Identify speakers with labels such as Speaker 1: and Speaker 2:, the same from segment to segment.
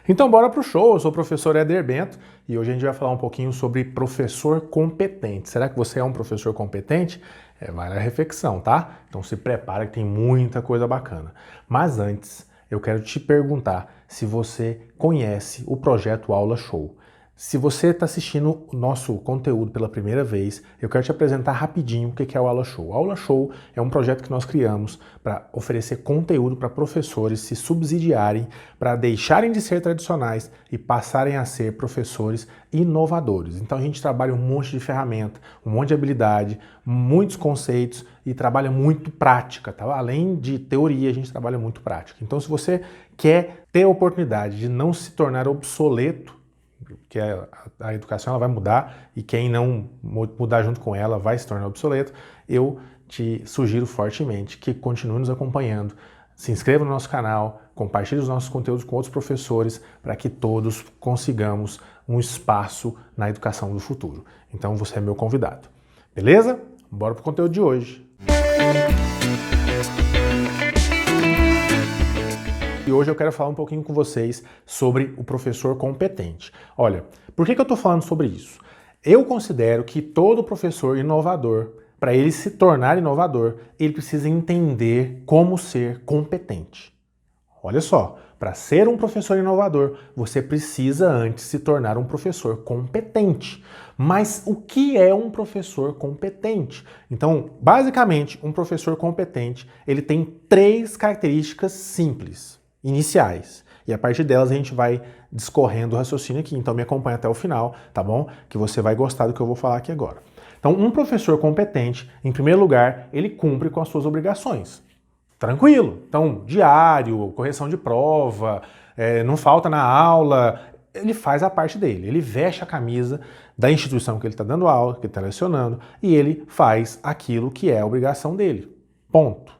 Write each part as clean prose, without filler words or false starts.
Speaker 1: Então bora pro show, eu sou o professor Éder Bento e hoje a gente vai falar um pouquinho sobre professor competente. Será que você é um professor competente? Vale a reflexão, tá? Então se prepara que tem muita coisa bacana. Mas antes, eu quero te perguntar se você conhece o projeto Aula Show. Se você está assistindo o nosso conteúdo pela primeira vez, eu quero te apresentar rapidinho o que é o Aula Show. O Aula Show é um projeto que nós criamos para oferecer conteúdo para professores se subsidiarem, para deixarem de ser tradicionais e passarem a ser professores inovadores. Então a gente trabalha um monte de ferramenta, um monte de habilidade, muitos conceitos e trabalha muito prática, tá? Além de teoria, a gente trabalha muito prática. Então se você quer ter a oportunidade de não se tornar obsoleto, que a educação ela vai mudar e quem não mudar junto com ela vai se tornar obsoleto, eu te sugiro fortemente que continue nos acompanhando, se inscreva no nosso canal, compartilhe os nossos conteúdos com outros professores para que todos consigamos um espaço na educação do futuro. Então você é meu convidado. Beleza? Bora pro conteúdo de hoje. E hoje eu quero falar um pouquinho com vocês sobre o professor competente. Olha, por que eu estou falando sobre isso? Eu considero que todo professor inovador, para ele se tornar inovador, ele precisa entender como ser competente. Olha só, para ser um professor inovador, você precisa antes se tornar um professor competente. Mas o que é um professor competente? Então, basicamente, um professor competente, ele tem 3 características simples, iniciais. E a partir delas a gente vai discorrendo o raciocínio aqui. Então me acompanha até o final, tá bom? Que você vai gostar do que eu vou falar aqui agora. Então, um professor competente, em primeiro lugar, ele cumpre com as suas obrigações. Tranquilo. Então, diário, correção de prova, não falta na aula, ele faz a parte dele. Ele veste a camisa da instituição que ele está dando aula, que ele está lecionando, e ele faz aquilo que é a obrigação dele. Ponto.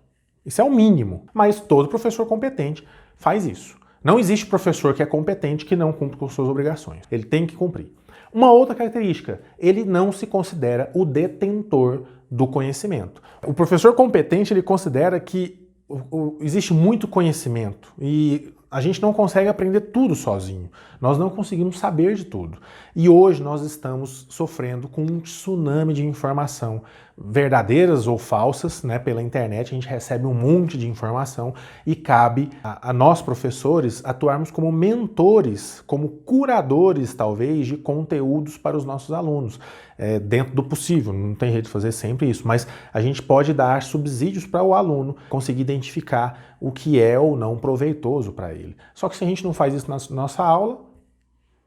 Speaker 1: Isso é o mínimo. Mas todo professor competente faz isso. Não existe professor que é competente que não cumpre com suas obrigações. Ele tem que cumprir. Uma outra característica, ele não se considera o detentor do conhecimento. O professor competente, ele considera que existe muito conhecimento e a gente não consegue aprender tudo sozinho. Nós não conseguimos saber de tudo. E hoje nós estamos sofrendo com um tsunami de informação, verdadeiras ou falsas, né? Pela internet a gente recebe um monte de informação e cabe a nós professores atuarmos como mentores, como curadores talvez de conteúdos para os nossos alunos. Dentro do possível, não tem jeito de fazer sempre isso, mas a gente pode dar subsídios para o aluno conseguir identificar o que é ou não proveitoso para ele. Só que se a gente não faz isso na nossa aula,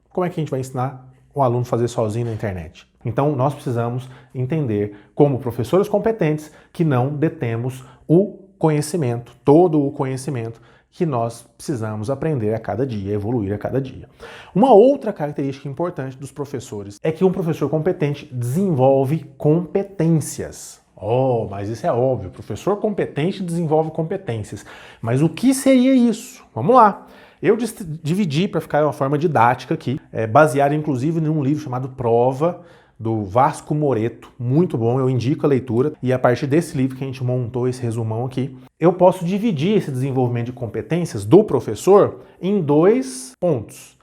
Speaker 1: como é que a gente vai ensinar o aluno a fazer sozinho na internet? Então nós precisamos entender, como professores competentes, que não detemos o conhecimento, todo o conhecimento que nós precisamos aprender a cada dia, evoluir a cada dia. Uma outra característica importante dos professores é que um professor competente desenvolve competências. Oh, mas isso é óbvio, professor competente desenvolve competências. Mas o que seria isso? Vamos lá. Eu dividi para ficar de uma forma didática aqui, baseado inclusive em um livro chamado Prova, do Vasco Moreto, muito bom, eu indico a leitura, e a partir desse livro que a gente montou esse resumão aqui, eu posso dividir esse desenvolvimento de competências do professor em 2 pontos.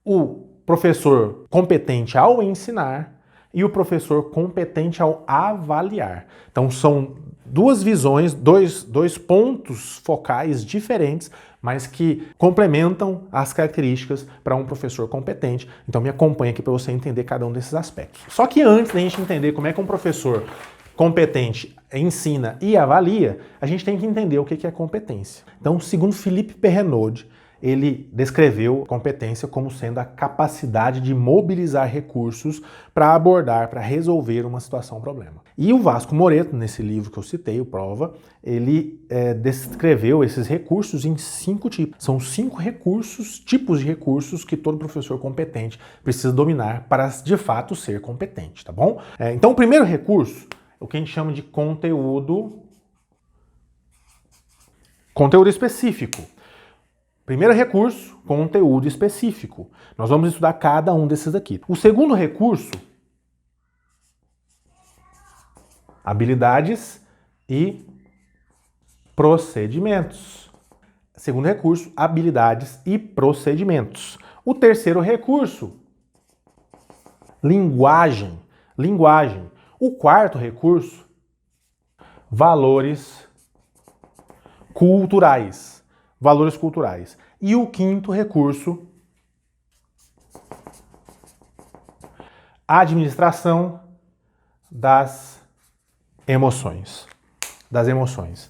Speaker 1: O professor competente ao ensinar e o professor competente ao avaliar. Então são 2 visões, dois pontos focais diferentes, mas que complementam as características para um professor competente. Então me acompanha aqui para você entender cada um desses aspectos. Só que antes da gente entender como é que um professor competente ensina e avalia, a gente tem que entender o que é competência. Então, segundo Philippe Perrenaude, ele descreveu competência como sendo a capacidade de mobilizar recursos para abordar, para resolver uma situação, um problema. E o Vasco Moreto, nesse livro que eu citei, o Prova, ele descreveu esses recursos em 5 tipos. São 5 recursos, tipos de recursos que todo professor competente precisa dominar para, de fato, ser competente, tá bom? Então, o primeiro recurso, o que a gente chama de conteúdo específico. Primeiro recurso, conteúdo específico. Nós vamos estudar cada um desses aqui. O segundo recurso, habilidades e procedimentos. Segundo recurso, habilidades e procedimentos. O terceiro recurso, linguagem. Linguagem. O quarto recurso, valores culturais. Valores culturais. E o quinto recurso, administração das emoções. Das emoções.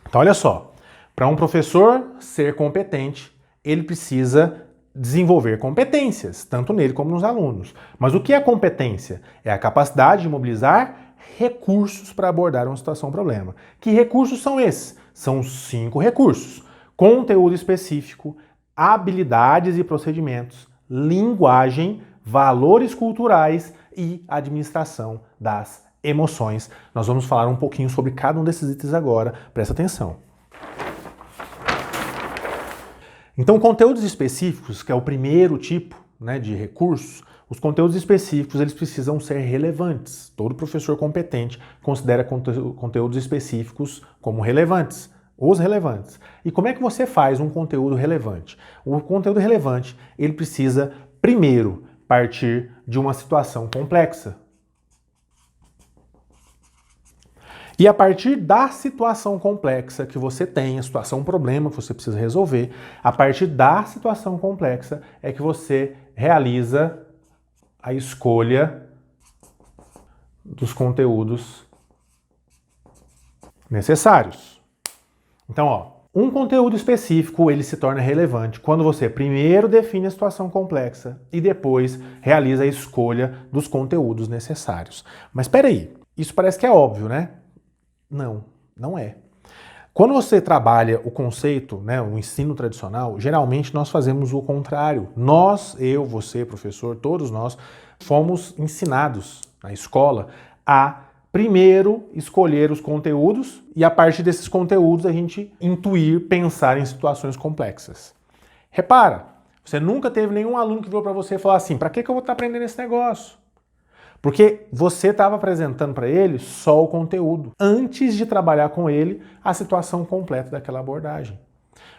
Speaker 1: Então, olha só. Para um professor ser competente, ele precisa desenvolver competências, tanto nele como nos alunos. Mas o que é competência? É a capacidade de mobilizar recursos para abordar uma situação-problema. Que recursos são esses? São 5 recursos. Conteúdo específico, habilidades e procedimentos, linguagem, valores culturais e administração das emoções. Nós vamos falar um pouquinho sobre cada um desses itens agora. Presta atenção. Então, conteúdos específicos, que é o primeiro tipo, né, de recursos, os conteúdos específicos eles precisam ser relevantes. Todo professor competente considera conteúdos específicos como relevantes, os relevantes. E como é que você faz um conteúdo relevante? O conteúdo relevante ele precisa, primeiro, partir de uma situação complexa. E a partir da situação complexa que você tem, a situação problema que você precisa resolver, a partir da situação complexa é que você realiza a escolha dos conteúdos necessários. Então, ó, um conteúdo específico ele se torna relevante quando você primeiro define a situação complexa e depois realiza a escolha dos conteúdos necessários. Mas espera aí, isso parece que é óbvio, né? Não, não é. Quando você trabalha o conceito, né, o ensino tradicional, geralmente nós fazemos o contrário. Nós, eu, você, professor, todos nós, fomos ensinados na escola a primeiro escolher os conteúdos e a partir desses conteúdos a gente intuir, pensar em situações complexas. Repara, você nunca teve nenhum aluno que virou para você e falou assim, para que eu vou estar aprendendo esse negócio? Porque você estava apresentando para ele só o conteúdo, antes de trabalhar com ele a situação completa daquela abordagem.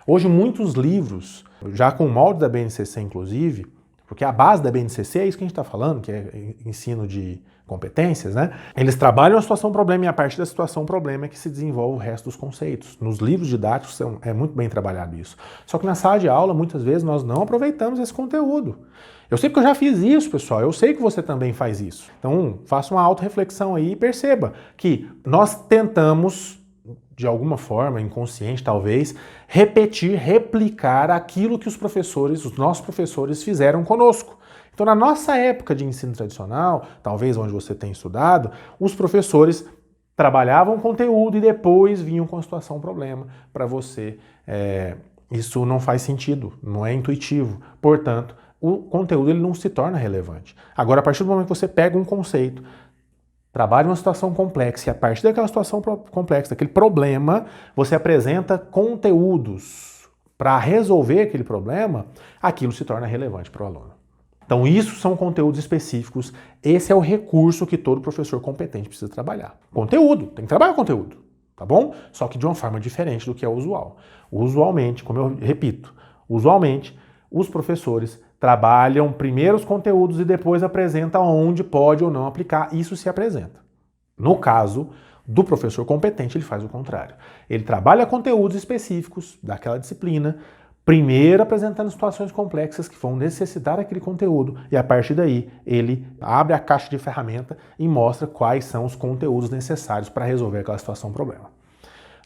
Speaker 1: Hoje muitos livros, já com o molde da BNCC inclusive, porque a base da BNCC é isso que a gente está falando, que é ensino de competências, né? Eles trabalham a situação problema e a partir da situação problema é que se desenvolve o resto dos conceitos. Nos livros didáticos é muito bem trabalhado isso. Só que na sala de aula, muitas vezes, nós não aproveitamos esse conteúdo. Eu sei porque eu já fiz isso, pessoal. Eu sei que você também faz isso. Então, faça uma auto-reflexão aí e perceba que nós tentamos, de alguma forma, inconsciente talvez, repetir, replicar aquilo que os nossos professores fizeram conosco. Então, na nossa época de ensino tradicional, talvez onde você tenha estudado, os professores trabalhavam o conteúdo e depois vinham com a situação problema para você. Isso não faz sentido, não é intuitivo. Portanto, o conteúdo ele não se torna relevante. Agora, a partir do momento que você pega um conceito, trabalha uma situação complexa e a partir daquela situação complexa, daquele problema, você apresenta conteúdos para resolver aquele problema, aquilo se torna relevante para o aluno. Então, isso são conteúdos específicos. Esse é o recurso que todo professor competente precisa trabalhar. Conteúdo, tem que trabalhar conteúdo, tá bom? Só que de uma forma diferente do que é o usual. Usualmente, como eu repito, os professores trabalham primeiro os conteúdos e depois apresentam onde pode ou não aplicar. Isso se apresenta. No caso do professor competente, ele faz o contrário. Ele trabalha conteúdos específicos daquela disciplina, primeiro apresentando situações complexas que vão necessitar aquele conteúdo e a partir daí ele abre a caixa de ferramenta e mostra quais são os conteúdos necessários para resolver aquela situação problema.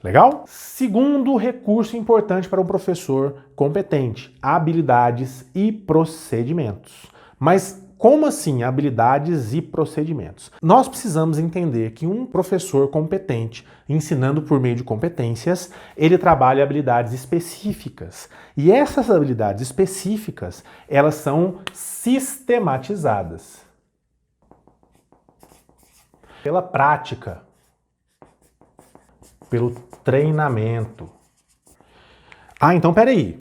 Speaker 1: Legal? Segundo recurso importante para um professor competente, habilidades e procedimentos. Mas como assim habilidades e procedimentos? Nós precisamos entender que um professor competente, ensinando por meio de competências, ele trabalha habilidades específicas. E essas habilidades específicas, elas são sistematizadas pela prática, pelo treinamento. Então peraí.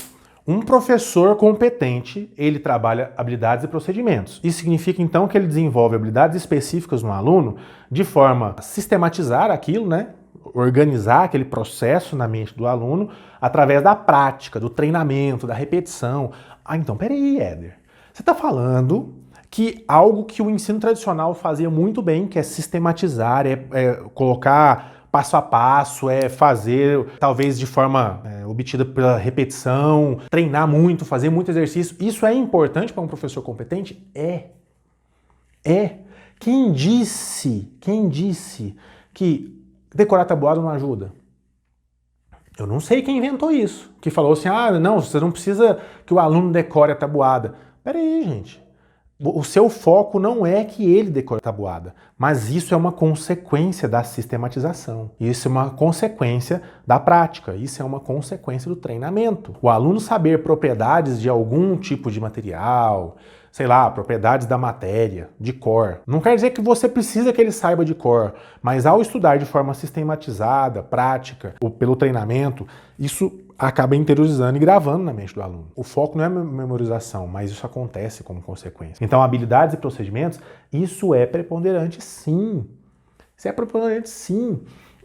Speaker 1: Um professor competente, ele trabalha habilidades e procedimentos. Isso significa então que ele desenvolve habilidades específicas no aluno de forma a sistematizar aquilo, né? organizar aquele processo na mente do aluno através da prática, do treinamento, da repetição. Ah, então, peraí, Éder. Você está falando que algo que o ensino tradicional fazia muito bem, que é sistematizar, é colocar passo a passo, é fazer talvez de forma obtida pela repetição, treinar muito, fazer muito exercício. Isso é importante para um professor competente? É. Quem disse que decorar tabuada não ajuda? Eu não sei quem inventou isso, que falou assim, não, você não precisa que o aluno decore a tabuada. Peraí, gente. O seu foco não é que ele decore a tabuada, mas isso é uma consequência da sistematização. Isso é uma consequência da prática, isso é uma consequência do treinamento. O aluno saber propriedades de algum tipo de material, sei lá, propriedades da matéria, de cor. Não quer dizer que você precisa que ele saiba de cor, mas ao estudar de forma sistematizada, prática, ou pelo treinamento, isso acaba interiorizando e gravando na mente do aluno. O foco não é a memorização, mas isso acontece como consequência. Então, habilidades e procedimentos, isso é preponderante sim. Isso é preponderante sim.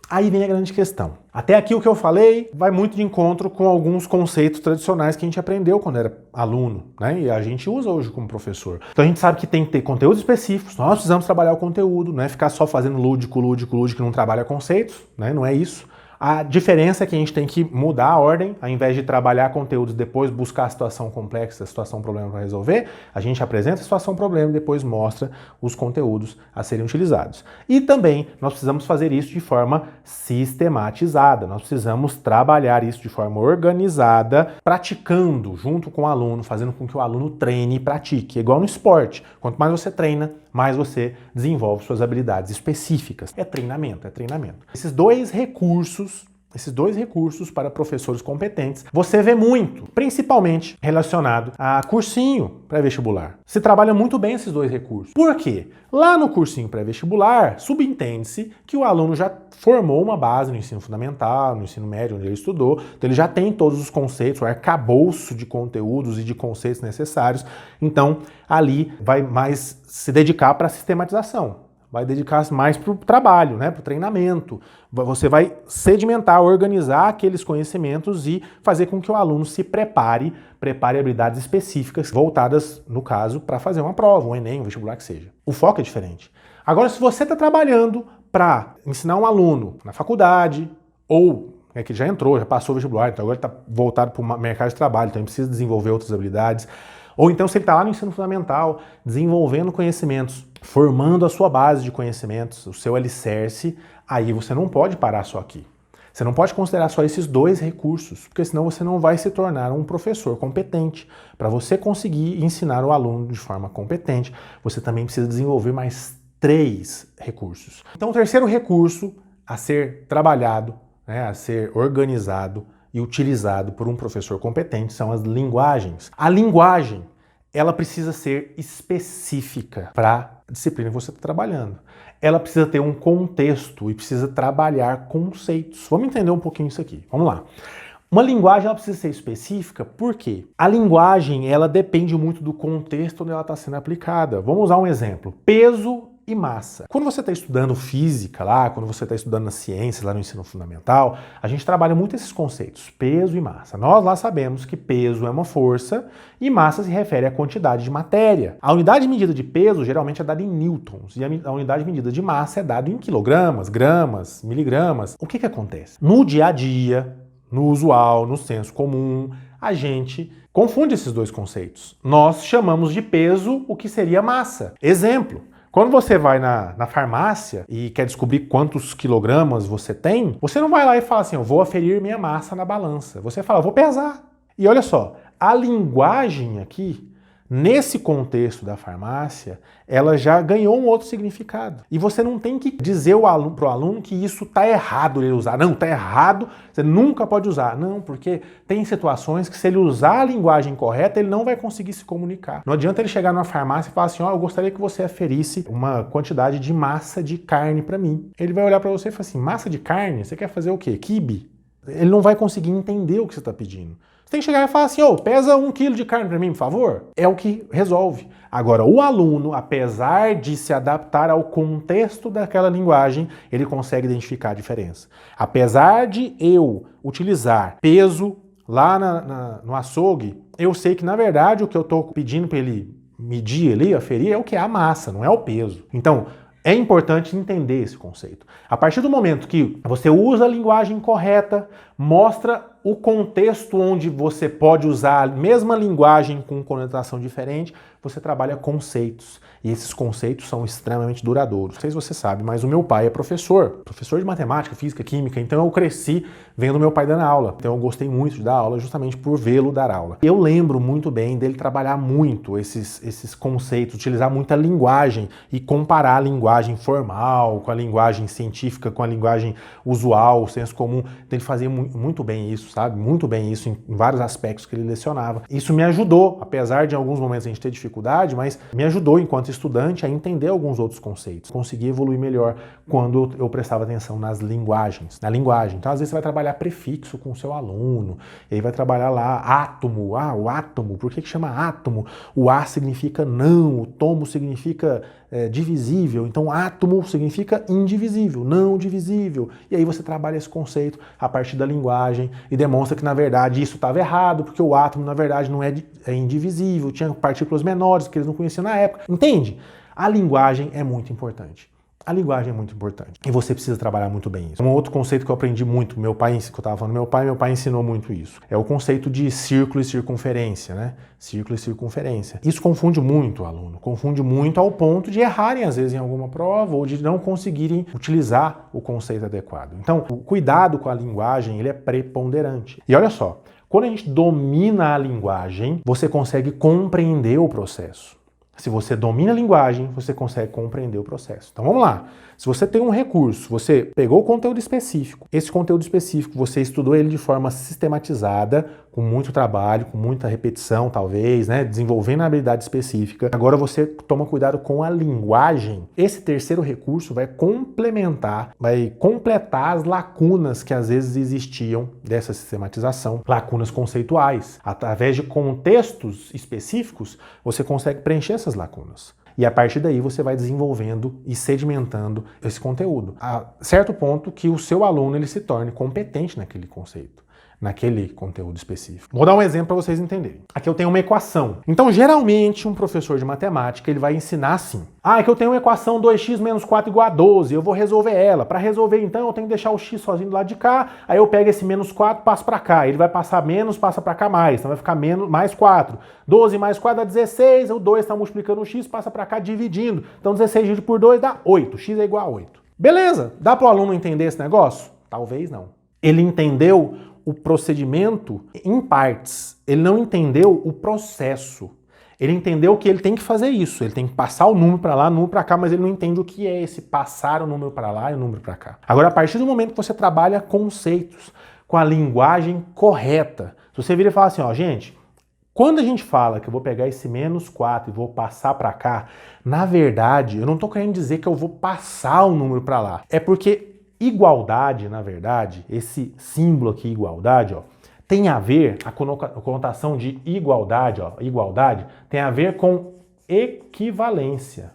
Speaker 1: Aí vem a grande questão. Até aqui o que eu falei vai muito de encontro com alguns conceitos tradicionais que a gente aprendeu quando era aluno, né? E a gente usa hoje como professor. Então a gente sabe que tem que ter conteúdos específicos, nós precisamos trabalhar o conteúdo, não é ficar só fazendo lúdico que não trabalha conceitos, né? Não é isso. A diferença é que a gente tem que mudar a ordem, ao invés de trabalhar conteúdos e depois buscar a situação complexa, a situação problema para resolver, a gente apresenta a situação problema e depois mostra os conteúdos a serem utilizados. E também nós precisamos fazer isso de forma sistematizada, nós precisamos trabalhar isso de forma organizada, praticando junto com o aluno, fazendo com que o aluno treine e pratique. É igual no esporte, quanto mais você treina, mais você desenvolve suas habilidades específicas. É treinamento, é treinamento. Esses dois recursos para professores competentes, você vê muito, principalmente relacionado a cursinho pré-vestibular. Se trabalha muito bem esses dois recursos. Por quê? Lá no cursinho pré-vestibular, subentende-se que o aluno já formou uma base no ensino fundamental, no ensino médio, onde ele estudou, então ele já tem todos os conceitos, o arcabouço de conteúdos e de conceitos necessários, então ali vai mais se dedicar para a sistematização. Vai dedicar mais para o trabalho, né, para o treinamento. Você vai sedimentar, organizar aqueles conhecimentos e fazer com que o aluno se prepare habilidades específicas voltadas, no caso, para fazer uma prova, um Enem, um vestibular que seja. O foco é diferente. Agora, se você está trabalhando para ensinar um aluno na faculdade ou que já entrou, já passou o vestibular, então agora está voltado para o mercado de trabalho, então ele precisa desenvolver outras habilidades. Ou então, se ele está lá no ensino fundamental, desenvolvendo conhecimentos, formando a sua base de conhecimentos, o seu alicerce, aí você não pode parar só aqui. Você não pode considerar só esses dois recursos, porque senão você não vai se tornar um professor competente. Para você conseguir ensinar o aluno de forma competente, você também precisa desenvolver mais 3 recursos. Então, o terceiro recurso a ser trabalhado, a ser organizado e utilizado por um professor competente são as linguagens. A linguagem, ela precisa ser específica para a disciplina que você está trabalhando. Ela precisa ter um contexto e precisa trabalhar conceitos. Vamos entender um pouquinho isso aqui. Vamos lá. Uma linguagem ela precisa ser específica, por quê? A linguagem ela depende muito do contexto onde ela está sendo aplicada. Vamos usar um exemplo. Peso e massa. Quando você está estudando física lá, quando você está estudando nas ciências, lá no ensino fundamental, a gente trabalha muito esses conceitos, peso e massa. Nós lá sabemos que peso é uma força e massa se refere à quantidade de matéria. A unidade de medida de peso geralmente é dada em newtons e a unidade de medida de massa é dada em quilogramas, gramas, miligramas. O que acontece? No dia a dia, no usual, no senso comum, a gente confunde esses dois conceitos. Nós chamamos de peso o que seria massa. Exemplo. Quando você vai na farmácia e quer descobrir quantos quilogramas você tem, você não vai lá e fala assim, eu vou aferir minha massa na balança. Você fala, eu vou pesar. E olha só, a linguagem aqui, nesse contexto da farmácia, ela já ganhou um outro significado. E você não tem que dizer para o aluno que isso está errado ele usar. Não, está errado, você nunca pode usar. Não, porque tem situações que se ele usar a linguagem correta, ele não vai conseguir se comunicar. Não adianta ele chegar numa farmácia e falar assim, eu gostaria que você aferisse uma quantidade de massa de carne para mim. Ele vai olhar para você e falar assim, massa de carne? Você quer fazer o quê? Quibe? Ele não vai conseguir entender o que você está pedindo. Você tem que chegar e falar assim, pesa 1 quilo de carne para mim, por favor. É o que resolve. Agora, o aluno, apesar de se adaptar ao contexto daquela linguagem, ele consegue identificar a diferença. Apesar de eu utilizar peso lá no açougue, eu sei que, na verdade, o que eu estou pedindo para ele medir ali, aferir, é o que é a massa, não é o peso. Então, é importante entender esse conceito. A partir do momento que você usa a linguagem correta, mostra o contexto onde você pode usar a mesma linguagem com conotação diferente, você trabalha conceitos. E esses conceitos são extremamente duradouros. Não sei se você sabe, mas o meu pai é professor de matemática, física, química, então eu cresci vendo meu pai dando aula. Então eu gostei muito de dar aula justamente por vê-lo dar aula. Eu lembro muito bem dele trabalhar muito esses conceitos, utilizar muita linguagem e comparar a linguagem formal com a linguagem científica, com a linguagem usual, o senso comum. Então ele fazia muito bem isso, sabe? Muito bem isso em vários aspectos que ele lecionava. Isso me ajudou, apesar de em alguns momentos a gente ter dificuldade, mas me ajudou enquanto estudante a entender alguns outros conceitos. Consegui evoluir melhor quando eu prestava atenção nas linguagens, na linguagem. Então às vezes você vai trabalhar prefixo com o seu aluno, e aí vai trabalhar lá átomo, o átomo, por que chama átomo? O A significa não, o tomo significa divisível, então átomo significa indivisível, não divisível. E aí você trabalha esse conceito a partir da linguagem e demonstra que na verdade isso estava errado, porque o átomo na verdade não é indivisível, tinha partículas menores que eles não conheciam na época. Entende? A linguagem é muito importante. A linguagem é muito importante e você precisa trabalhar muito bem isso. Um outro conceito que eu aprendi muito, meu pai ensinou muito isso. É o conceito de círculo e circunferência, né? Círculo e circunferência. Isso confunde muito o aluno, confunde muito ao ponto de errarem às vezes em alguma prova ou de não conseguirem utilizar o conceito adequado. Então, o cuidado com a linguagem, ele é preponderante. E olha só, quando a gente domina a linguagem, você consegue compreender o processo. Se você domina a linguagem, você consegue compreender o processo. Então vamos lá. Se você tem um recurso, você pegou o conteúdo específico, esse conteúdo específico você estudou ele de forma sistematizada, com muito trabalho, com muita repetição talvez, né, desenvolvendo a habilidade específica. Agora você toma cuidado com a linguagem. Esse terceiro recurso vai completar as lacunas que às vezes existiam dessa sistematização, lacunas conceituais. Através de contextos específicos, você consegue preencher essas lacunas. E a partir daí você vai desenvolvendo e sedimentando esse conteúdo. A certo ponto que o seu aluno ele se torne competente naquele conceito, naquele conteúdo específico. Vou dar um exemplo para vocês entenderem. Aqui eu tenho uma equação. Então, geralmente, um professor de matemática ele vai ensinar assim. É que eu tenho uma equação 2x menos 4 igual a 12, eu vou resolver ela. Para resolver, então, eu tenho que deixar o x sozinho do lado de cá, aí eu pego esse menos 4 e passo para cá. Ele vai passar menos, passa para cá mais, então vai ficar menos, mais 4. 12 mais 4 dá 16, o 2 está multiplicando o x, passa para cá dividindo. Então, 16 dividido por 2 dá 8, x é igual a 8. Beleza, dá para o aluno entender esse negócio? Talvez não. Ele entendeu o procedimento em partes. Ele não entendeu o processo. Ele entendeu que ele tem que fazer isso. Ele tem que passar o número para lá, o número para cá, mas ele não entende o que é esse passar o número para lá e o número para cá. Agora, a partir do momento que você trabalha conceitos com a linguagem correta, se você vira e fala assim, gente, quando a gente fala que eu vou pegar esse menos 4 e vou passar para cá, na verdade, eu não estou querendo dizer que eu vou passar o número para lá. É porque igualdade, na verdade, esse símbolo aqui, igualdade, tem a ver, a conotação de igualdade, igualdade, tem a ver com equivalência.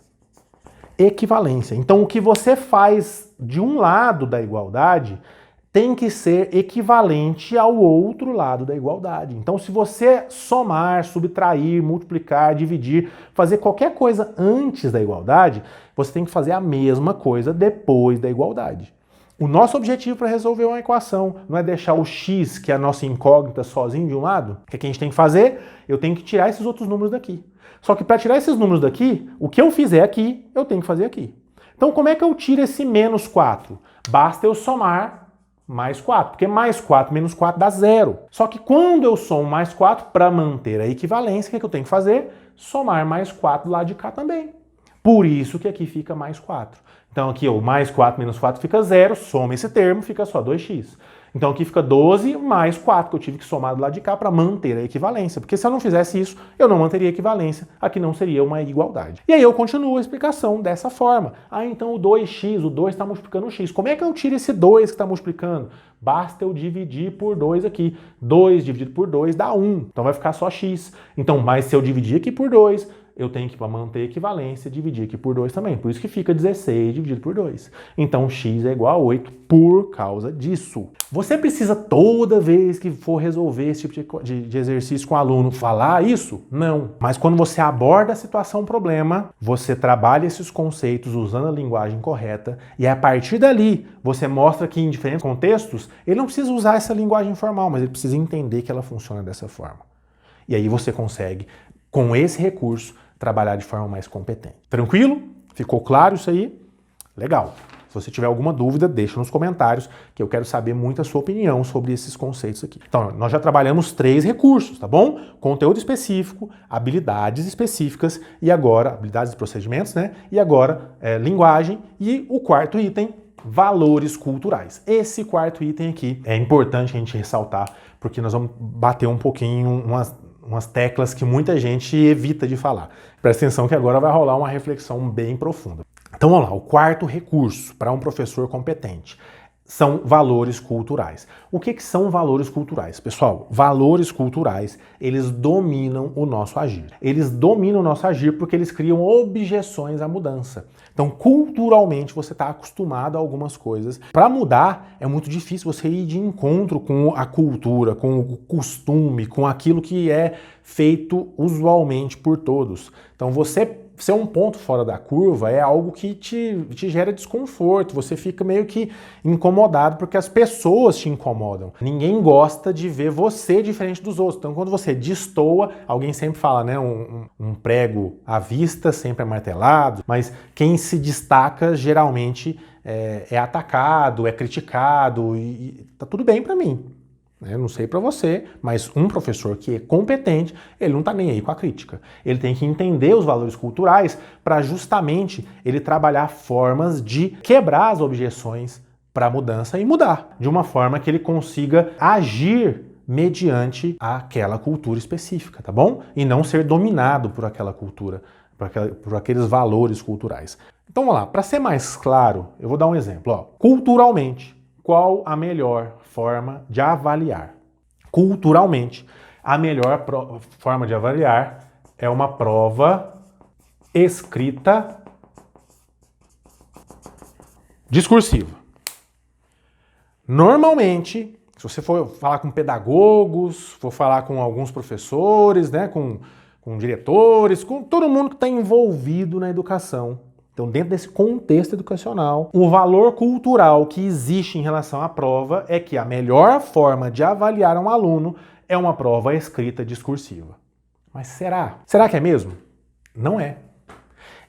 Speaker 1: Equivalência. Então, o que você faz de um lado da igualdade tem que ser equivalente ao outro lado da igualdade. Então, se você somar, subtrair, multiplicar, dividir, fazer qualquer coisa antes da igualdade, você tem que fazer a mesma coisa depois da igualdade. O nosso objetivo para resolver uma equação não é deixar o x, que é a nossa incógnita, sozinho de um lado. O que a gente tem que fazer? Eu tenho que tirar esses outros números daqui. Só que para tirar esses números daqui, o que eu fizer aqui, eu tenho que fazer aqui. Então, como é que eu tiro esse menos 4? Basta eu somar mais 4, porque mais 4 menos 4 dá 0. Só que quando eu somo mais 4, para manter a equivalência, o que eu tenho que fazer? Somar mais 4 do lado de cá também. Por isso que aqui fica mais 4. Então aqui o mais 4 menos 4 fica 0, soma esse termo, fica só 2x. Então aqui fica 12 mais 4, que eu tive que somar do lado de cá para manter a equivalência. Porque se eu não fizesse isso, eu não manteria a equivalência. Aqui não seria uma igualdade. E aí eu continuo a explicação dessa forma. Então o 2x, o 2 está multiplicando o x. Como é que eu tiro esse 2 que está multiplicando? Basta eu dividir por 2 aqui. 2 dividido por 2 dá 1. Então vai ficar só x. Então, mas se eu dividir aqui por 2, eu tenho que, para manter a equivalência, dividir aqui por 2 também. Por isso que fica 16 dividido por 2. Então, x é igual a 8 por causa disso. Você precisa, toda vez que for resolver esse tipo de exercício com o aluno, falar isso? Não. Mas quando você aborda a situação problema, você trabalha esses conceitos usando a linguagem correta e a partir dali você mostra que em diferentes contextos ele não precisa usar essa linguagem formal, mas ele precisa entender que ela funciona dessa forma. E aí você consegue, com esse recurso, trabalhar de forma mais competente. Tranquilo? Ficou claro isso aí? Legal. Se você tiver alguma dúvida, deixa nos comentários, que eu quero saber muito a sua opinião sobre esses conceitos aqui. Então, nós já trabalhamos 3 recursos, tá bom? Conteúdo específico, habilidades específicas e agora, habilidades e procedimentos, né? E agora, linguagem e o quarto item, valores culturais. Esse quarto item aqui é importante a gente ressaltar, porque nós vamos bater um pouquinho umas teclas que muita gente evita de falar. Presta atenção que agora vai rolar uma reflexão bem profunda. Então vamos lá, o quarto recurso para um professor competente são valores culturais. O que são valores culturais? Pessoal, valores culturais, eles dominam o nosso agir. Eles dominam o nosso agir porque eles criam objeções à mudança. Então, culturalmente, você está acostumado a algumas coisas. Para mudar, é muito difícil você ir de encontro com a cultura, com o costume, com aquilo que é feito usualmente por todos. Então, você ser um ponto fora da curva é algo que te gera desconforto, você fica meio que incomodado porque as pessoas te incomodam. Ninguém gosta de ver você diferente dos outros. Então, quando você destoa, alguém sempre fala, né, um prego à vista sempre é martelado, mas quem se destaca geralmente é atacado, é criticado e tá tudo bem para mim. Eu não sei para você, mas um professor que é competente, ele não está nem aí com a crítica. Ele tem que entender os valores culturais para justamente ele trabalhar formas de quebrar as objeções para a mudança e mudar, de uma forma que ele consiga agir mediante aquela cultura específica, tá bom? E não ser dominado por aquela cultura, por aqueles valores culturais. Então vamos lá, para ser mais claro, eu vou dar um exemplo. Ó. Culturalmente, qual a melhor forma de avaliar? Culturalmente, a melhor forma de avaliar é uma prova escrita discursiva. Normalmente, se você for falar com pedagogos, for falar com alguns professores, né, com diretores, com todo mundo que está envolvido na educação, então, dentro desse contexto educacional, o valor cultural que existe em relação à prova é que a melhor forma de avaliar um aluno é uma prova escrita discursiva. Mas será? Será que é mesmo? Não é.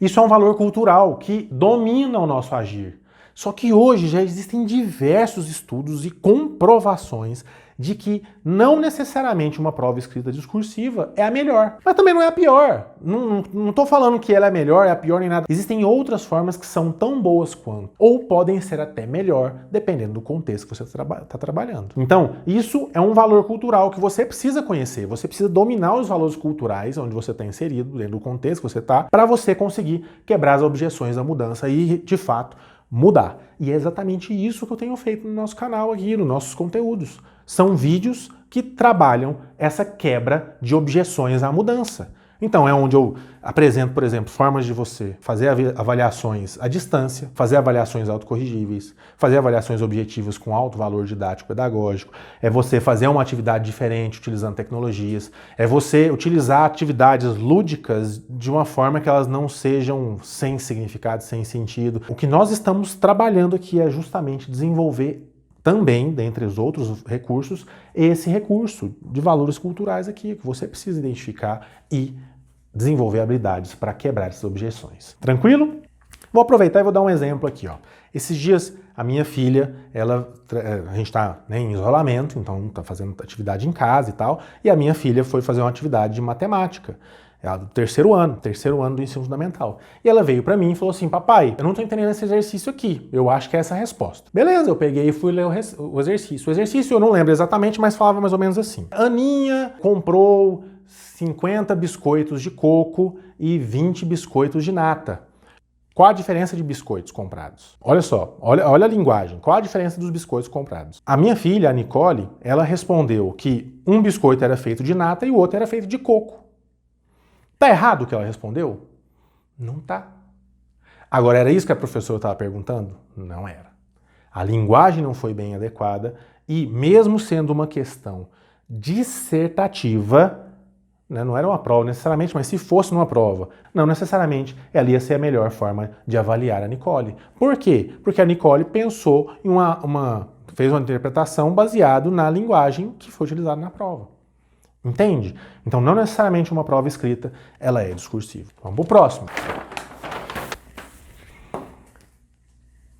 Speaker 1: Isso é um valor cultural que domina o nosso agir. Só que hoje já existem diversos estudos e comprovações de que não necessariamente uma prova escrita discursiva é a melhor, mas também não é a pior. Não estou falando que ela é melhor, é a pior nem nada. Existem outras formas que são tão boas quanto, ou podem ser até melhor, dependendo do contexto que você está trabalhando. Então, isso é um valor cultural que você precisa conhecer, você precisa dominar os valores culturais onde você está inserido, dentro do contexto que você está, para você conseguir quebrar as objeções da mudança e, de fato, mudar. E é exatamente isso que eu tenho feito no nosso canal aqui, nos nossos conteúdos. São vídeos que trabalham essa quebra de objeções à mudança. Então é onde eu apresento, por exemplo, formas de você fazer avaliações à distância, fazer avaliações autocorrigíveis, fazer avaliações objetivas com alto valor didático pedagógico, é você fazer uma atividade diferente utilizando tecnologias, é você utilizar atividades lúdicas de uma forma que elas não sejam sem significado, sem sentido. O que nós estamos trabalhando aqui é justamente desenvolver também, dentre os outros recursos, esse recurso de valores culturais aqui, que você precisa identificar e desenvolver habilidades para quebrar essas objeções. Tranquilo? Vou aproveitar e vou dar um exemplo aqui. Ó. Esses dias, a minha filha, a gente está em isolamento, então está fazendo atividade em casa e tal, e a minha filha foi fazer uma atividade de matemática. Ela do terceiro ano do ensino fundamental. E ela veio para mim e falou assim, papai, eu não estou entendendo esse exercício aqui, eu acho que é essa a resposta. Beleza, eu peguei e fui ler o exercício. O exercício eu não lembro exatamente, mas falava mais ou menos assim. Aninha comprou 50 biscoitos de coco e 20 biscoitos de nata. Qual a diferença de biscoitos comprados? Olha só, olha a linguagem. Qual a diferença dos biscoitos comprados? A minha filha, a Nicole, ela respondeu que um biscoito era feito de nata e o outro era feito de coco. Tá errado o que ela respondeu? Não tá. Agora, era isso que a professora estava perguntando? Não era. A linguagem não foi bem adequada e, mesmo sendo uma questão dissertativa, né, não era uma prova necessariamente, mas se fosse uma prova, não necessariamente ela ia ser a melhor forma de avaliar a Nicole. Por quê? Porque a Nicole pensou em fez uma interpretação baseada na linguagem que foi utilizada na prova. Entende? Então, não necessariamente uma prova escrita, ela é discursiva. Vamos para o próximo.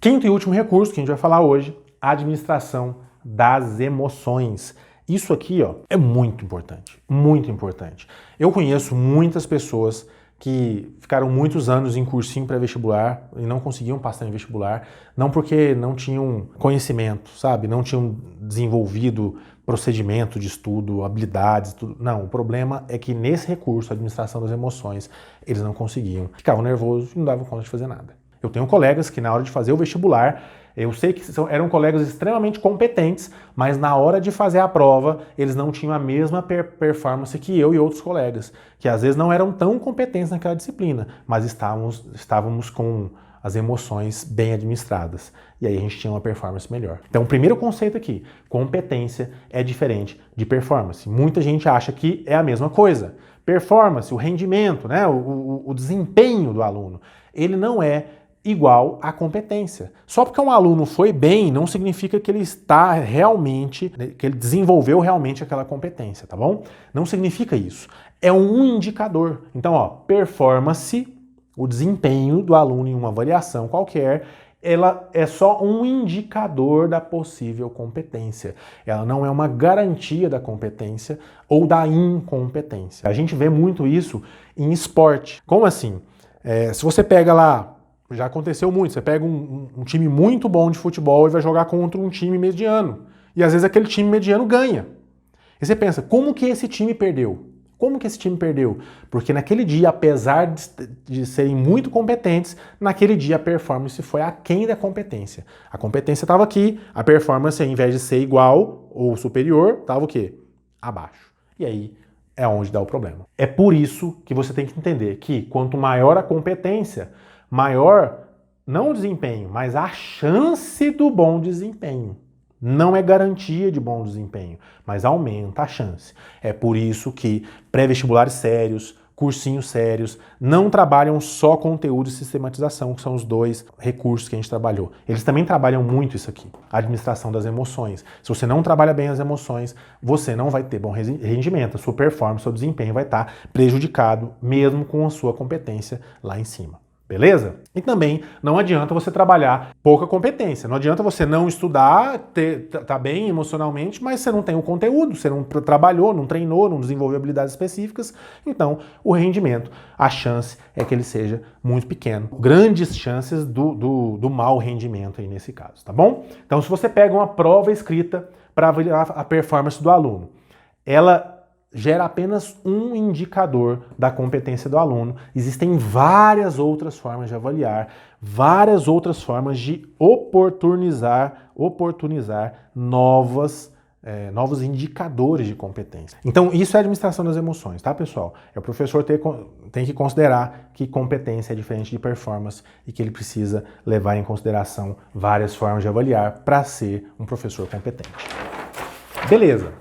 Speaker 1: Quinto e último recurso que a gente vai falar hoje, administração das emoções. Isso aqui, ó, é muito importante, muito importante. Eu conheço muitas pessoas que ficaram muitos anos em cursinho pré-vestibular e não conseguiam passar em vestibular, não porque não tinham conhecimento, sabe? Não tinham desenvolvido procedimento de estudo, habilidades, tudo. Não, o problema é que nesse recurso, administração das emoções, eles não conseguiam. Ficavam nervosos e não davam conta de fazer nada. Eu tenho colegas que na hora de fazer o vestibular, eu sei que eram colegas extremamente competentes, mas na hora de fazer a prova, eles não tinham a mesma performance que eu e outros colegas, que às vezes não eram tão competentes naquela disciplina, mas estávamos com as emoções bem administradas. E aí a gente tinha uma performance melhor. Então, o primeiro conceito aqui, competência é diferente de performance. Muita gente acha que é a mesma coisa. Performance, o rendimento, né, o desempenho do aluno, ele não é igual à competência. Só porque um aluno foi bem, não significa que ele está realmente, que ele desenvolveu realmente aquela competência, tá bom? Não significa isso. É um indicador. Então, ó, performance, o desempenho do aluno em uma avaliação qualquer, ela é só um indicador da possível competência. Ela não é uma garantia da competência ou da incompetência. A gente vê muito isso em esporte. Como assim? Se você pega lá, já aconteceu muito, você pega um time muito bom de futebol e vai jogar contra um time mediano. E às vezes aquele time mediano ganha. E você pensa, como que esse time perdeu? Como que esse time perdeu? Porque naquele dia, apesar de serem muito competentes, naquele dia a performance foi aquém da competência. A competência estava aqui, a performance, ao invés de ser igual ou superior, estava o quê? Abaixo. E aí é onde dá o problema. É por isso que você tem que entender que quanto maior a competência, maior, não o desempenho, mas a chance do bom desempenho. Não é garantia de bom desempenho, mas aumenta a chance. É por isso que pré-vestibulares sérios, cursinhos sérios, não trabalham só conteúdo e sistematização, que são os dois recursos que a gente trabalhou. Eles também trabalham muito isso aqui, a administração das emoções. Se você não trabalha bem as emoções, você não vai ter bom rendimento, a sua performance, seu desempenho vai estar prejudicado, mesmo com a sua competência lá em cima. Beleza? E também não adianta você trabalhar pouca competência. Não adianta você não estudar, tá bem emocionalmente, mas você não tem o conteúdo, você não trabalhou, não treinou, não desenvolveu habilidades específicas. Então, o rendimento, a chance é que ele seja muito pequeno. Grandes chances do mau rendimento aí nesse caso, tá bom? Então, se você pega uma prova escrita para avaliar a performance do aluno, ela gera apenas um indicador da competência do aluno. Existem várias outras formas de avaliar, várias outras formas de oportunizar novos indicadores de competência. Então, isso é administração das emoções, tá, pessoal? O professor tem que considerar que competência é diferente de performance e que ele precisa levar em consideração várias formas de avaliar para ser um professor competente. Beleza.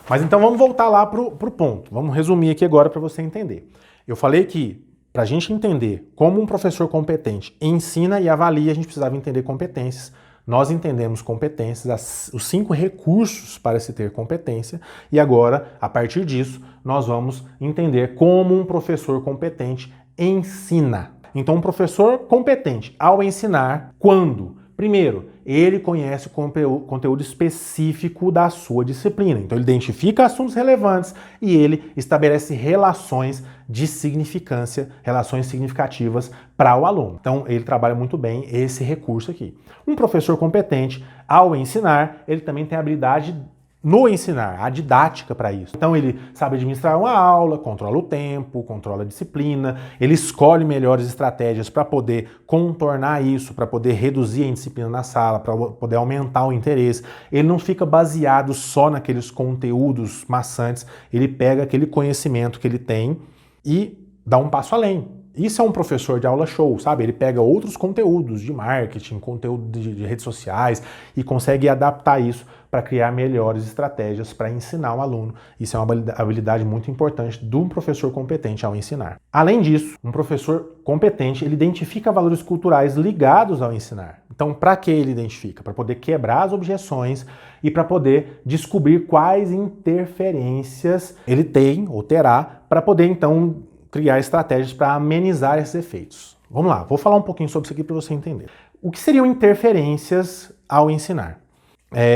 Speaker 1: Mas então vamos voltar lá pro ponto. Vamos resumir aqui agora para você entender. Eu falei que para a gente entender como um professor competente ensina e avalia, a gente precisava entender competências. Nós entendemos competências, os 5 recursos para se ter competência, e agora, a partir disso, nós vamos entender como um professor competente ensina. Então, um professor competente, ao ensinar, quando? Primeiro, ele conhece o conteúdo específico da sua disciplina. Então, ele identifica assuntos relevantes e ele estabelece relações de significância, relações significativas para o aluno. Então, ele trabalha muito bem esse recurso aqui. Um professor competente, ao ensinar, ele também tem a habilidade no ensinar, a didática para isso. Então ele sabe administrar uma aula, controla o tempo, controla a disciplina, ele escolhe melhores estratégias para poder contornar isso, para poder reduzir a indisciplina na sala, para poder aumentar o interesse. Ele não fica baseado só naqueles conteúdos maçantes, ele pega aquele conhecimento que ele tem e dá um passo além. Isso é um professor de aula show, sabe? Ele pega outros conteúdos de marketing, conteúdo de redes sociais e consegue adaptar isso para criar melhores estratégias para ensinar o aluno. Isso é uma habilidade muito importante de um professor competente ao ensinar. Além disso, um professor competente, ele identifica valores culturais ligados ao ensinar. Então, para que ele identifica? Para poder quebrar as objeções e para poder descobrir quais interferências ele tem ou terá para poder, então, criar estratégias para amenizar esses efeitos. Vamos lá, vou falar um pouquinho sobre isso aqui para você entender. O que seriam interferências ao ensinar?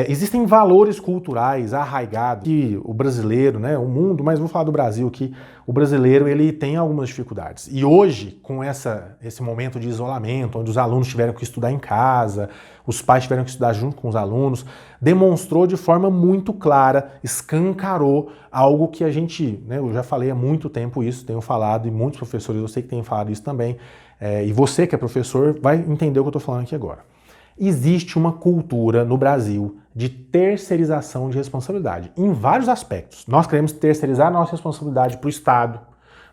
Speaker 1: Existem valores culturais arraigados que o brasileiro, né, o mundo, mas vou falar do Brasil, que o brasileiro ele tem algumas dificuldades. E hoje, com esse momento de isolamento, onde os alunos tiveram que estudar em casa, os pais tiveram que estudar junto com os alunos, demonstrou de forma muito clara, escancarou algo que a gente, né, eu já falei há muito tempo isso, tenho falado, e muitos professores eu sei que têm falado isso também, e você que é professor vai entender o que eu estou falando aqui agora. Existe uma cultura no Brasil de terceirização de responsabilidade, em vários aspectos. Nós queremos terceirizar a nossa responsabilidade para o Estado,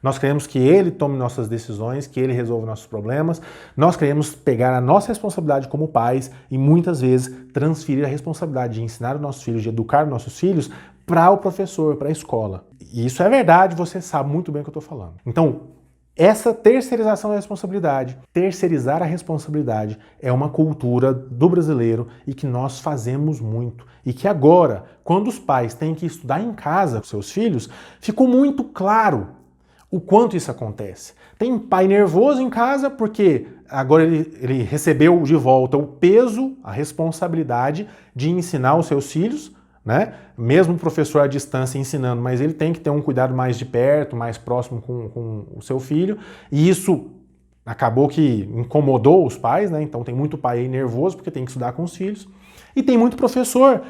Speaker 1: nós queremos que ele tome nossas decisões, que ele resolva nossos problemas, nós queremos pegar a nossa responsabilidade como pais e muitas vezes transferir a responsabilidade de ensinar os nossos filhos, de educar os nossos filhos para o professor, para a escola. E isso é verdade, você sabe muito bem o que eu estou falando. Então, essa terceirização da responsabilidade, terceirizar a responsabilidade é uma cultura do brasileiro e que nós fazemos muito. E que agora, quando os pais têm que estudar em casa com seus filhos, ficou muito claro o quanto isso acontece. Tem pai nervoso em casa porque agora ele recebeu de volta o peso, a responsabilidade de ensinar os seus filhos, né? Mesmo o professor à distância ensinando, mas ele tem que ter um cuidado mais de perto, mais próximo com o seu filho, e isso acabou que incomodou os pais, né? Então tem muito pai aí nervoso porque tem que estudar com os filhos, e tem muito professor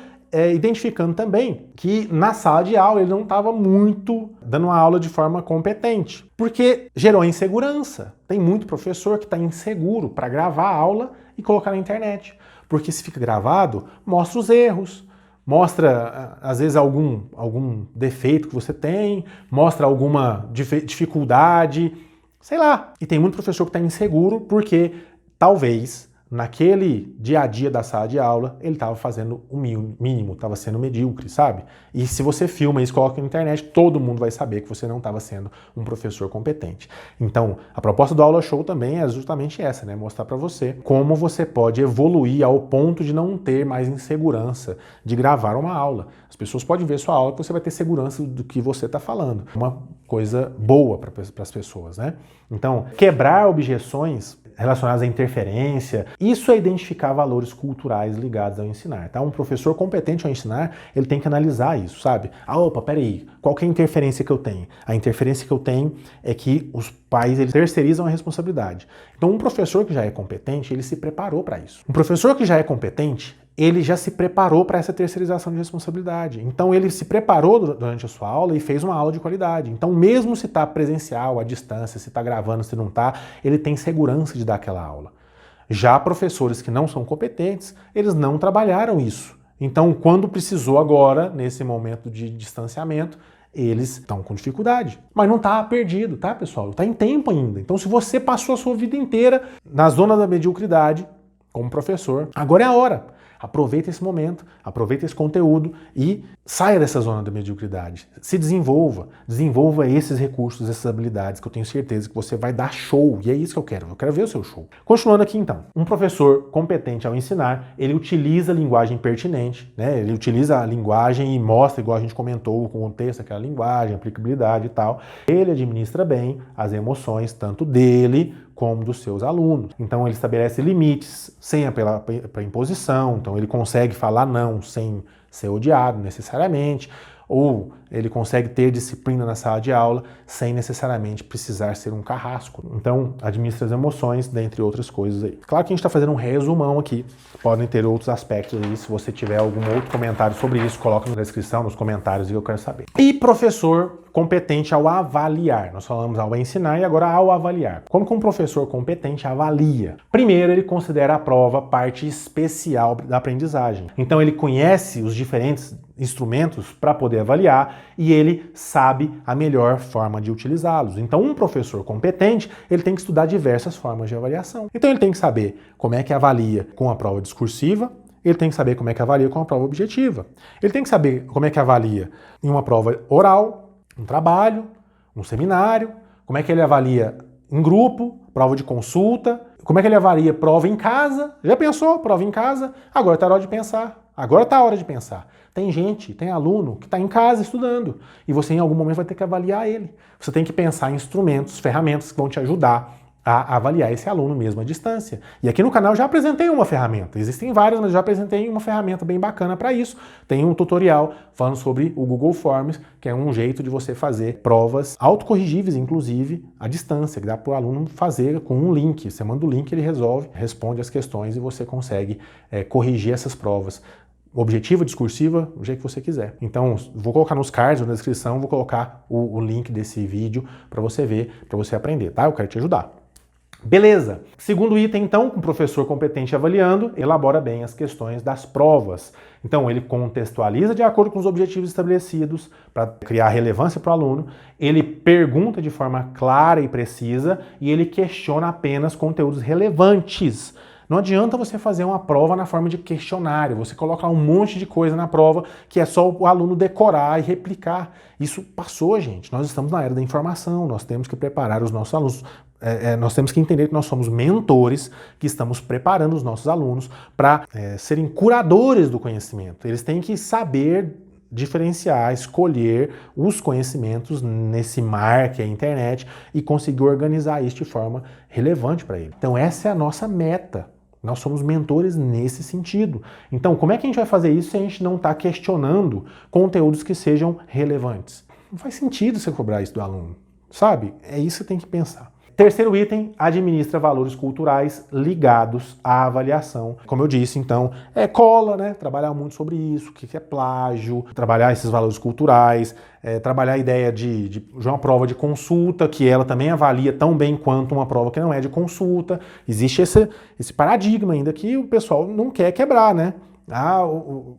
Speaker 1: identificando também que na sala de aula ele não estava muito dando uma aula de forma competente, porque gerou insegurança. Tem muito professor que está inseguro para gravar a aula e colocar na internet, porque se fica gravado, mostra os erros, mostra, às vezes, algum defeito que você tem, mostra alguma dificuldade, sei lá. E tem muito professor que está inseguro porque, talvez, naquele dia a dia da sala de aula, ele estava fazendo o mínimo, estava sendo medíocre, sabe? E se você filma isso e coloca na internet, todo mundo vai saber que você não estava sendo um professor competente. Então, a proposta do Aula Show também é justamente essa, né? Mostrar para você como você pode evoluir ao ponto de não ter mais insegurança de gravar uma aula. As pessoas podem ver sua aula e você vai ter segurança do que você está falando. Uma coisa boa para as pessoas, né? Então, quebrar objeções relacionadas à interferência, isso é identificar valores culturais ligados ao ensinar, tá? Um professor competente ao ensinar, ele tem que analisar isso, sabe? Opa, peraí, qual que é a interferência que eu tenho? A interferência que eu tenho é que os pais, eles terceirizam a responsabilidade. Então, um professor que já é competente, ele se preparou para isso. Um professor que já é competente, ele já se preparou para essa terceirização de responsabilidade. Então ele se preparou durante a sua aula e fez uma aula de qualidade. Então mesmo se está presencial, à distância, se está gravando, se não está, ele tem segurança de dar aquela aula. Já professores que não são competentes, eles não trabalharam isso. Então quando precisou agora, nesse momento de distanciamento, eles estão com dificuldade. Mas não está perdido, tá, pessoal? Está em tempo ainda. Então se você passou a sua vida inteira na zona da mediocridade, como professor, agora é a hora. Aproveita esse momento, aproveita esse conteúdo e saia dessa zona da mediocridade. Se desenvolva esses recursos, essas habilidades que eu tenho certeza que você vai dar show. E é isso que eu quero ver o seu show. Continuando aqui então, um professor competente ao ensinar, ele utiliza a linguagem pertinente, né? Ele utiliza a linguagem e mostra, igual a gente comentou, o contexto daquela linguagem, aplicabilidade e tal. Ele administra bem as emoções, tanto dele como dos seus alunos. Então ele estabelece limites sem apelar para imposição, então ele consegue falar não sem ser odiado necessariamente, ou ele consegue ter disciplina na sala de aula sem necessariamente precisar ser um carrasco. Então administra as emoções, dentre outras coisas aí. Claro que a gente está fazendo um resumão aqui, podem ter outros aspectos aí, se você tiver algum outro comentário sobre isso, coloca na descrição, nos comentários e eu quero saber. E professor competente ao avaliar. Nós falamos ao ensinar e agora ao avaliar. Como que um professor competente avalia? Primeiro, ele considera a prova parte especial da aprendizagem. Então, ele conhece os diferentes instrumentos para poder avaliar e ele sabe a melhor forma de utilizá-los. Então, um professor competente, ele tem que estudar diversas formas de avaliação. Então, ele tem que saber como é que avalia com a prova discursiva, ele tem que saber como é que avalia com a prova objetiva. Ele tem que saber como é que avalia em uma prova oral, um trabalho, um seminário, como é que ele avalia em grupo, prova de consulta, como é que ele avalia prova em casa. Já pensou? Prova em casa? Agora está a hora de pensar. Agora está a hora de pensar. Tem gente, tem aluno que está em casa estudando e você em algum momento vai ter que avaliar ele. Você tem que pensar em instrumentos, ferramentas que vão te ajudar a avaliar esse aluno mesmo à distância. E aqui no canal eu já apresentei uma ferramenta. Existem várias, mas já apresentei uma ferramenta bem bacana para isso. Tem um tutorial falando sobre o Google Forms, que é um jeito de você fazer provas autocorrigíveis, inclusive, à distância, que dá para o aluno fazer com um link. Você manda o link, ele resolve, responde as questões e você consegue corrigir essas provas. Objetiva, discursiva, o jeito que você quiser. Então, vou colocar nos cards ou na descrição, vou colocar o link desse vídeo para você ver, para você aprender, tá? Eu quero te ajudar. Beleza. Segundo item, então, com o professor competente avaliando, elabora bem as questões das provas. Então, ele contextualiza de acordo com os objetivos estabelecidos para criar relevância para o aluno, ele pergunta de forma clara e precisa e ele questiona apenas conteúdos relevantes. Não adianta você fazer uma prova na forma de questionário, você coloca um monte de coisa na prova que é só o aluno decorar e replicar. Isso passou, gente. Nós estamos na era da informação, nós temos que preparar os nossos alunos. Nós temos que entender que nós somos mentores, que estamos preparando os nossos alunos para serem curadores do conhecimento. Eles têm que saber diferenciar, escolher os conhecimentos nesse mar que é a internet e conseguir organizar isso de forma relevante para ele. Então essa é a nossa meta. Nós somos mentores nesse sentido. Então, como é que a gente vai fazer isso se a gente não está questionando conteúdos que sejam relevantes? Não faz sentido você cobrar isso do aluno, sabe? É isso que você tem que pensar. Terceiro item, administra valores culturais ligados à avaliação. Como eu disse, então, cola, né? Trabalhar muito sobre isso, o que é plágio, trabalhar esses valores culturais, trabalhar a ideia de uma prova de consulta, que ela também avalia tão bem quanto uma prova que não é de consulta. Existe esse paradigma ainda que o pessoal não quer quebrar, né?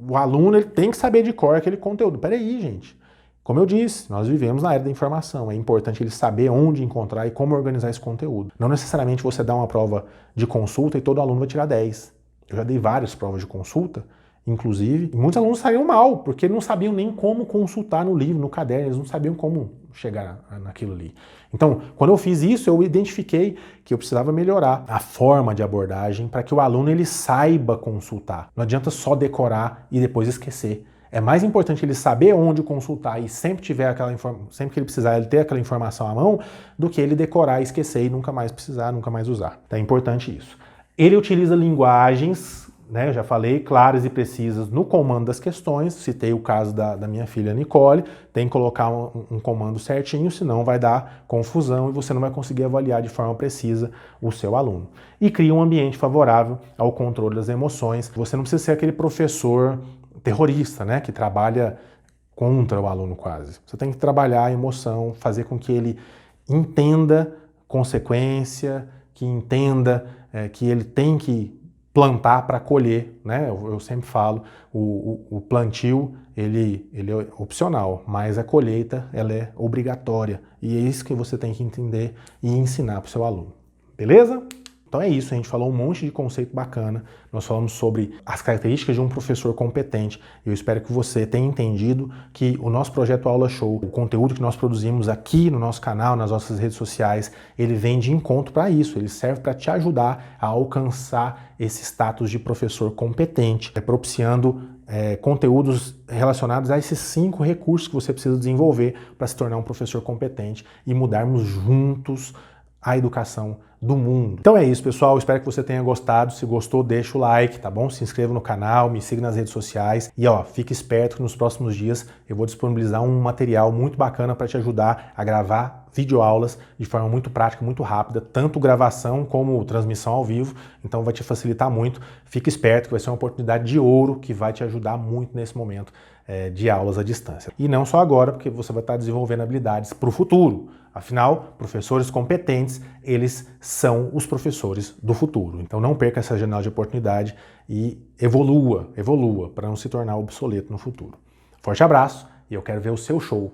Speaker 1: O aluno ele tem que saber de cor aquele conteúdo. Peraí, gente. Como eu disse, nós vivemos na era da informação, é importante ele saber onde encontrar e como organizar esse conteúdo. Não necessariamente você dá uma prova de consulta e todo aluno vai tirar 10. Eu já dei várias provas de consulta, inclusive, e muitos alunos saíram mal, porque não sabiam nem como consultar no livro, no caderno, eles não sabiam como chegar naquilo ali. Então, quando eu fiz isso, eu identifiquei que eu precisava melhorar a forma de abordagem para que o aluno ele saiba consultar. Não adianta só decorar e depois esquecer. É mais importante ele saber onde consultar e sempre que ele precisar ele ter aquela informação à mão, do que ele decorar, esquecer e nunca mais precisar, nunca mais usar. Então é importante isso. Ele utiliza linguagens, né, eu já falei, claras e precisas no comando das questões. Citei o caso da minha filha Nicole, tem que colocar um comando certinho, senão vai dar confusão e você não vai conseguir avaliar de forma precisa o seu aluno. E cria um ambiente favorável ao controle das emoções. Você não precisa ser aquele professor terrorista, né, que trabalha contra o aluno quase. Você tem que trabalhar a emoção, fazer com que ele entenda consequência, que entenda que ele tem que plantar para colher, né? Eu sempre falo, o plantio ele é opcional, mas a colheita ela é obrigatória e é isso que você tem que entender e ensinar para o seu aluno. Beleza? Então é isso, a gente falou um monte de conceito bacana, nós falamos sobre as características de um professor competente e eu espero que você tenha entendido que o nosso projeto Aula Show, o conteúdo que nós produzimos aqui no nosso canal, nas nossas redes sociais, ele vem de encontro para isso, ele serve para te ajudar a alcançar esse status de professor competente, propiciando conteúdos relacionados a esses 5 recursos que você precisa desenvolver para se tornar um professor competente e mudarmos juntos a educação do mundo. Então é isso, pessoal. Espero que você tenha gostado. Se gostou, deixa o like, tá bom? Se inscreva no canal, me siga nas redes sociais e fique esperto que nos próximos dias eu vou disponibilizar um material muito bacana para te ajudar a gravar videoaulas de forma muito prática, muito rápida, tanto gravação como transmissão ao vivo. Então vai te facilitar muito. Fique esperto que vai ser uma oportunidade de ouro que vai te ajudar muito nesse momento de aulas à distância. E não só agora, porque você vai estar desenvolvendo habilidades para o futuro. Afinal, professores competentes, eles são os professores do futuro. Então não perca essa janela de oportunidade e evolua para não se tornar obsoleto no futuro. Forte abraço e eu quero ver o seu show.